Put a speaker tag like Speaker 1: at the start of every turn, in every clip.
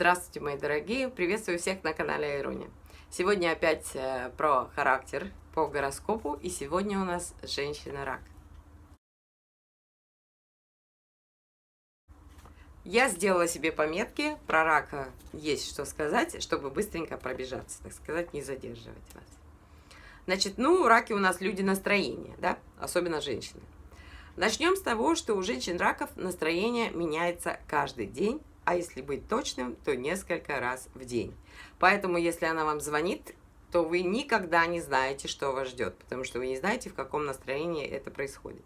Speaker 1: Здравствуйте, мои дорогие! Приветствую всех на канале Айруни. Сегодня опять про характер по гороскопу, и сегодня у нас женщина-рак. Я сделала себе пометки, про рака есть что сказать, чтобы быстренько пробежаться, так сказать, не задерживать вас. Значит, раки у нас люди настроения, да, особенно женщины. Начнем с того, что у женщин-раков настроение меняется каждый день, а если быть точным, то несколько раз в день. Поэтому, если она вам звонит, то вы никогда не знаете, что вас ждет, потому что вы не знаете, в каком настроении это происходит.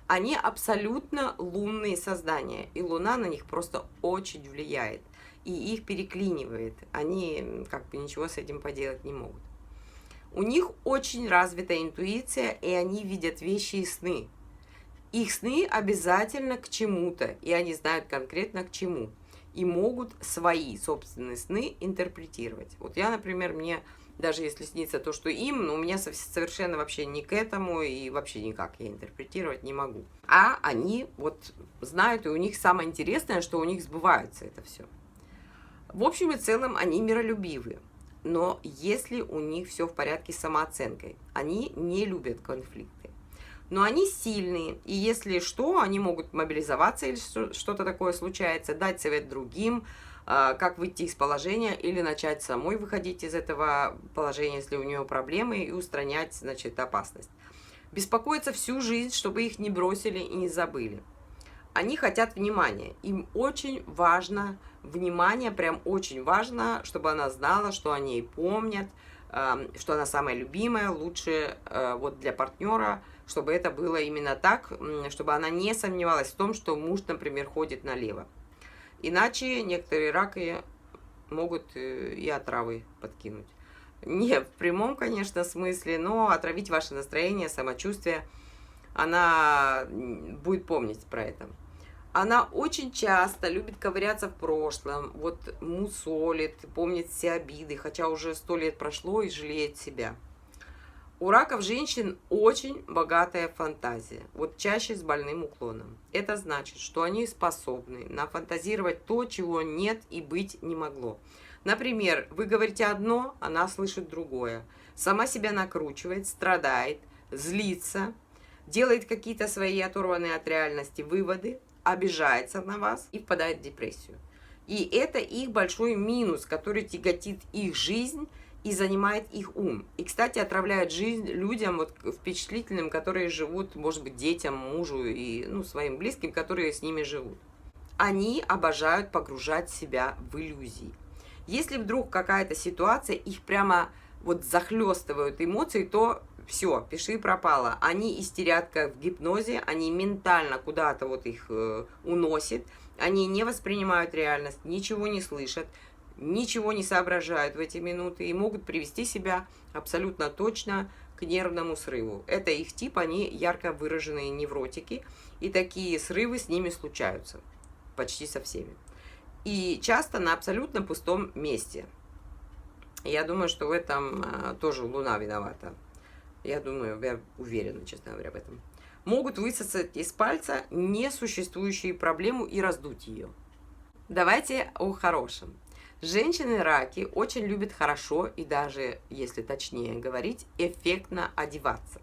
Speaker 1: Они абсолютно лунные создания, и Луна на них просто очень влияет, и их переклинивает. Они как бы ничего с этим поделать не могут. У них очень развитая интуиция, и они видят вещи и сны. Их сны обязательно к чему-то, и они знают конкретно к чему. И могут свои собственные сны интерпретировать. Вот я, например, мне, даже если снится то, что им, у меня совершенно вообще не к этому, и вообще никак я интерпретировать не могу. А они вот знают, и у них самое интересное, что у них сбывается это все. В общем и целом они миролюбивые. Но если у них все в порядке с самооценкой, они не любят конфликты. Но они сильные, и если что, они могут мобилизоваться или что-то такое случается, дать совет другим, как выйти из положения или начать самой выходить из этого положения, если у нее проблемы, и устранять, значит, опасность. Беспокоиться всю жизнь, чтобы их не бросили и не забыли. Они хотят внимания, им очень важно внимание, прям очень важно, чтобы она знала, что о ней помнят, что она самая любимая, лучше вот для партнера, чтобы это было именно так, чтобы она не сомневалась в том, что муж, например, ходит налево. Иначе некоторые раки могут и отравы подкинуть. Не в прямом, конечно, смысле, но отравить ваше настроение, самочувствие. Она будет помнить про это. Она очень часто любит ковыряться в прошлом, вот мусолит, помнит все обиды, хотя уже 100 лет прошло и жалеет себя. У раков женщин очень богатая фантазия, вот чаще с больным уклоном. Это значит, что они способны нафантазировать то, чего нет и быть не могло. Например, вы говорите одно, она слышит другое. Сама себя накручивает, страдает, злится, делает какие-то свои оторванные от реальности выводы, обижается на вас и впадает в депрессию. И это их большой минус, который тяготит их жизнь и занимает их ум. И, кстати, отравляет жизнь людям вот впечатлительным, которые живут, может быть, детям, мужу и своим близким, которые с ними живут. Они обожают погружать себя в иллюзии. Если вдруг какая-то ситуация их прямо вот захлестывают эмоции, то все, пиши пропало. Они истерят как в гипнозе, они ментально куда-то вот их уносит, они не воспринимают реальность, ничего не слышат, ничего не соображают в эти минуты и могут привести себя абсолютно точно к нервному срыву. Это их тип, они ярко выраженные невротики, и такие срывы с ними случаются почти со всеми. И часто на абсолютно пустом месте. Я думаю, что в этом тоже Луна виновата. Я думаю, я уверена, честно говоря, в этом. Могут высосать из пальца несуществующую проблему и раздуть ее. Давайте о хорошем. Женщины-раки очень любят хорошо и даже, если точнее говорить, эффектно одеваться.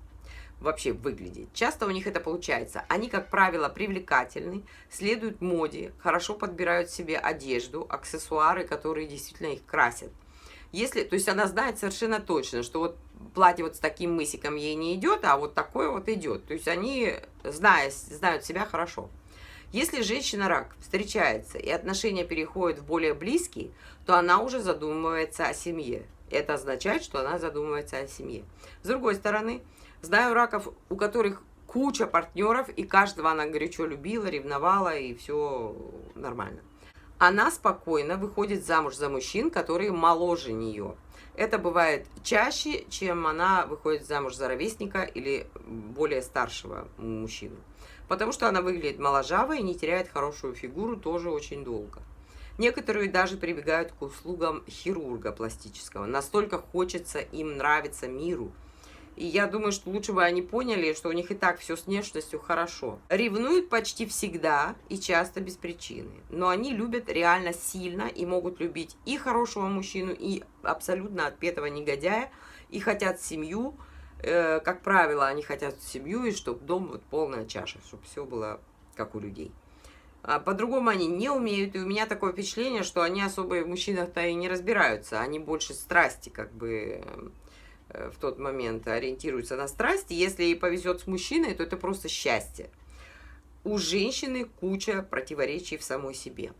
Speaker 1: Вообще выглядеть. Часто у них это получается. Они, как правило, привлекательны, следуют моде, хорошо подбирают себе одежду, аксессуары, которые действительно их красят. То есть она знает совершенно точно, что вот платье вот с таким мысиком ей не идет, а вот такое вот идет. То есть они знают себя хорошо. Если женщина-рак встречается и отношения переходят в более близкие, то она уже задумывается о семье. Это означает, что она задумывается о семье. С другой стороны, знаю раков, у которых куча партнеров, и каждого она горячо любила, ревновала, и все нормально. Она спокойно выходит замуж за мужчин, которые моложе нее. Это бывает чаще, чем она выходит замуж за ровесника или более старшего мужчину. Потому что она выглядит моложавой и не теряет хорошую фигуру тоже очень долго. Некоторые даже прибегают к услугам хирурга пластического. Настолько хочется им нравиться миру. И я думаю, что лучше бы они поняли, что у них и так все с внешностью хорошо. Ревнуют почти всегда и часто без причины. Но они любят реально сильно и могут любить и хорошего мужчину, и абсолютно отпетого негодяя, и хотят семью. Как правило, они хотят семью, и чтобы дом вот полная чаша, чтобы все было как у людей. А по-другому они не умеют, и у меня такое впечатление, что они особо в мужчинах-то и не разбираются, они больше страсти как бы в тот момент ориентируются на страсти. Если ей повезет с мужчиной, то это просто счастье. У женщины куча противоречий в самой себе.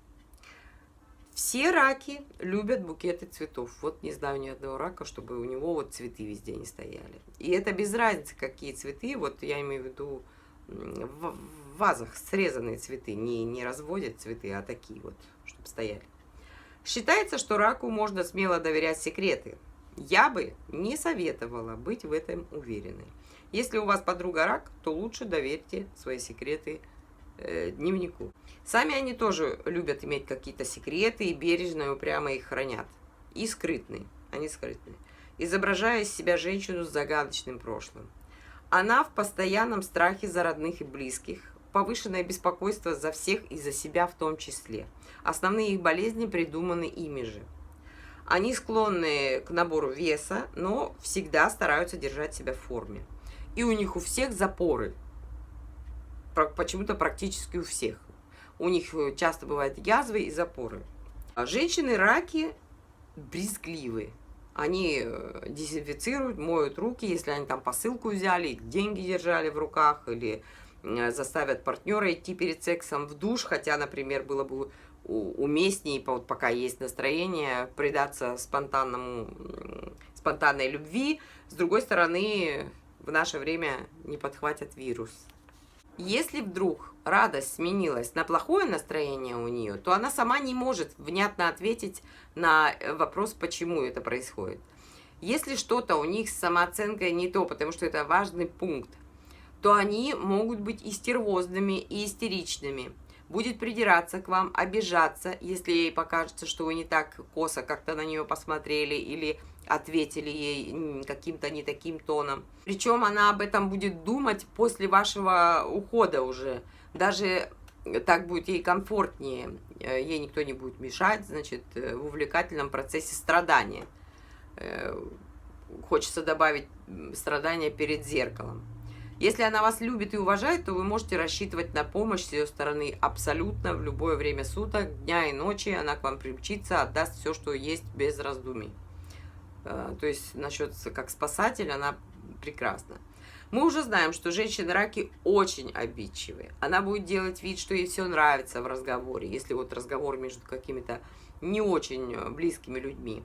Speaker 1: Все раки любят букеты цветов. Вот не знаю ни одного рака, чтобы у него вот цветы везде не стояли. И это без разницы, какие цветы. Вот я имею в виду в вазах срезанные цветы. Не разводят цветы, а такие вот, чтобы стояли. Считается, что раку можно смело доверять секреты. Я бы не советовала быть в этом уверенной. Если у вас подруга рак, то лучше доверьте свои секреты дневнику. Сами они тоже любят иметь какие-то секреты и бережно и упрямо их хранят. И скрытные, они скрытные, изображая из себя женщину с загадочным прошлым. Она в постоянном страхе за родных и близких, повышенное беспокойство за всех и за себя в том числе. Основные их болезни придуманы ими же. Они склонны к набору веса, но всегда стараются держать себя в форме. И у них у всех запоры. Почему-то практически у всех. У них часто бывают язвы и запоры. А женщины-раки брезгливы. Они дезинфицируют, моют руки, если они там посылку взяли, деньги держали в руках, или заставят партнера идти перед сексом в душ, хотя, например, было бы уместнее, вот пока есть настроение, предаться спонтанной любви. С другой стороны, в наше время не подхватят вирус. Если вдруг радость сменилась на плохое настроение у нее, то она сама не может внятно ответить на вопрос, почему это происходит. Если что-то у них с самооценкой не то, потому что это важный пункт, то они могут быть и стервозными, и истеричными. Будет придираться к вам, обижаться, если ей покажется, что вы не так косо как-то на нее посмотрели или ответили ей каким-то не таким тоном. Причем она об этом будет думать после вашего ухода уже. Даже так будет ей комфортнее, ей никто не будет мешать, значит, в увлекательном процессе страдания. Хочется добавить страдания перед зеркалом. Если она вас любит и уважает, то вы можете рассчитывать на помощь с ее стороны абсолютно в любое время суток, дня и ночи. Она к вам приучится, отдаст все, что есть, без раздумий. То есть насчет как спасатель она прекрасна. Мы уже знаем, что женщины-раки очень обидчивые. Она будет делать вид, что ей все нравится в разговоре, если вот разговор между какими-то не очень близкими людьми.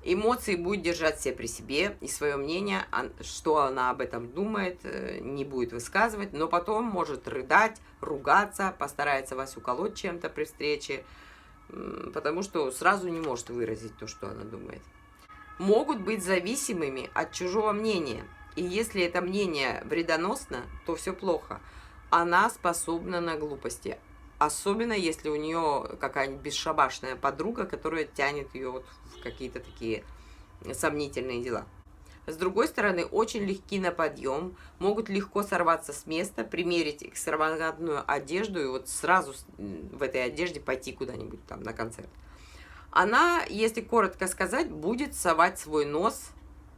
Speaker 1: Эмоции будет держать все при себе, и свое мнение, что она об этом думает, не будет высказывать, но потом может рыдать, ругаться, постарается вас уколоть чем-то при встрече, потому что сразу не может выразить то, что она думает. Могут быть зависимыми от чужого мнения, и если это мнение вредоносно, то все плохо. Она способна на глупости, особенно если у нее какая-нибудь бесшабашная подруга, которая тянет ее вот в какие-то такие сомнительные дела. С другой стороны, очень легки на подъем, могут легко сорваться с места, примерить экстравагантную одежду и вот сразу в этой одежде пойти куда-нибудь там на концерт. Она, если коротко сказать, будет совать свой нос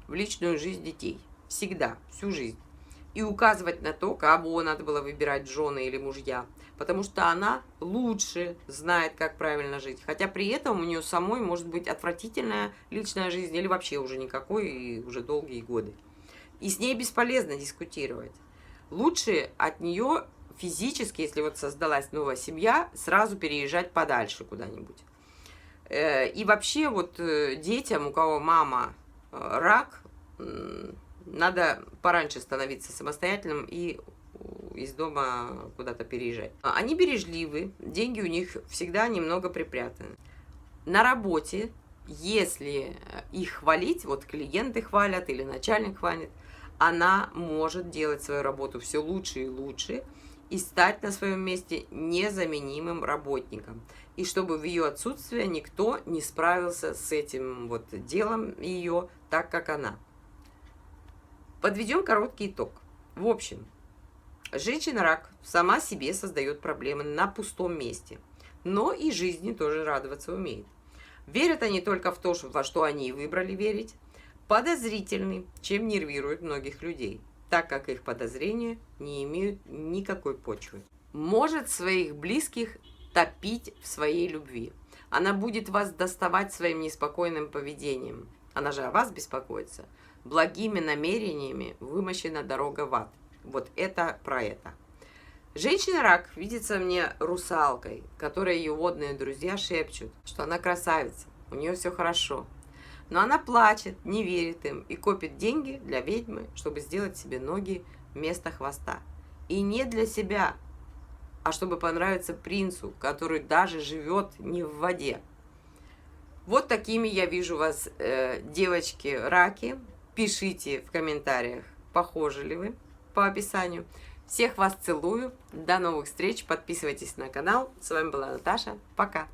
Speaker 1: в личную жизнь детей. Всегда, всю жизнь. И указывать на то, кого надо было выбирать, жены или мужья. Потому что она лучше знает, как правильно жить. Хотя при этом у нее самой может быть отвратительная личная жизнь или вообще уже никакой, и уже долгие годы. И с ней бесполезно дискутировать. Лучше от нее физически, если вот создалась новая семья, сразу переезжать подальше куда-нибудь. И вообще вот детям, у кого мама рак, надо пораньше становиться самостоятельным и из дома куда-то переезжать. Они бережливы, деньги у них всегда немного припрятаны. На работе, если их хвалить, вот клиенты хвалят или начальник хвалит, она может делать свою работу все лучше и лучше и стать на своем месте незаменимым работником. И чтобы в ее отсутствие никто не справился с этим вот делом ее так, как она. Подведем короткий итог. В общем, женщина-рак сама себе создает проблемы на пустом месте, но и жизни тоже радоваться умеет. Верят они только в то, во что они и выбрали верить, подозрительны, чем нервирует многих людей, так как их подозрения не имеют никакой почвы. Может своих близких топить в своей любви. Она будет вас доставать своим неспокойным поведением. Она же о вас беспокоится. Благими намерениями вымощена дорога в ад. Вот это про это. Женщина-рак видится мне русалкой, которой ее водные друзья шепчут, что она красавица, у нее все хорошо. Но она плачет, не верит им и копит деньги для ведьмы, чтобы сделать себе ноги вместо хвоста. И не для себя, а чтобы понравиться принцу, который даже живет не в воде. Вот такими я вижу вас, девочки-раки. Пишите в комментариях, похожи ли вы по описанию. Всех вас целую. До новых встреч. Подписывайтесь на канал. С вами была Наташа. Пока.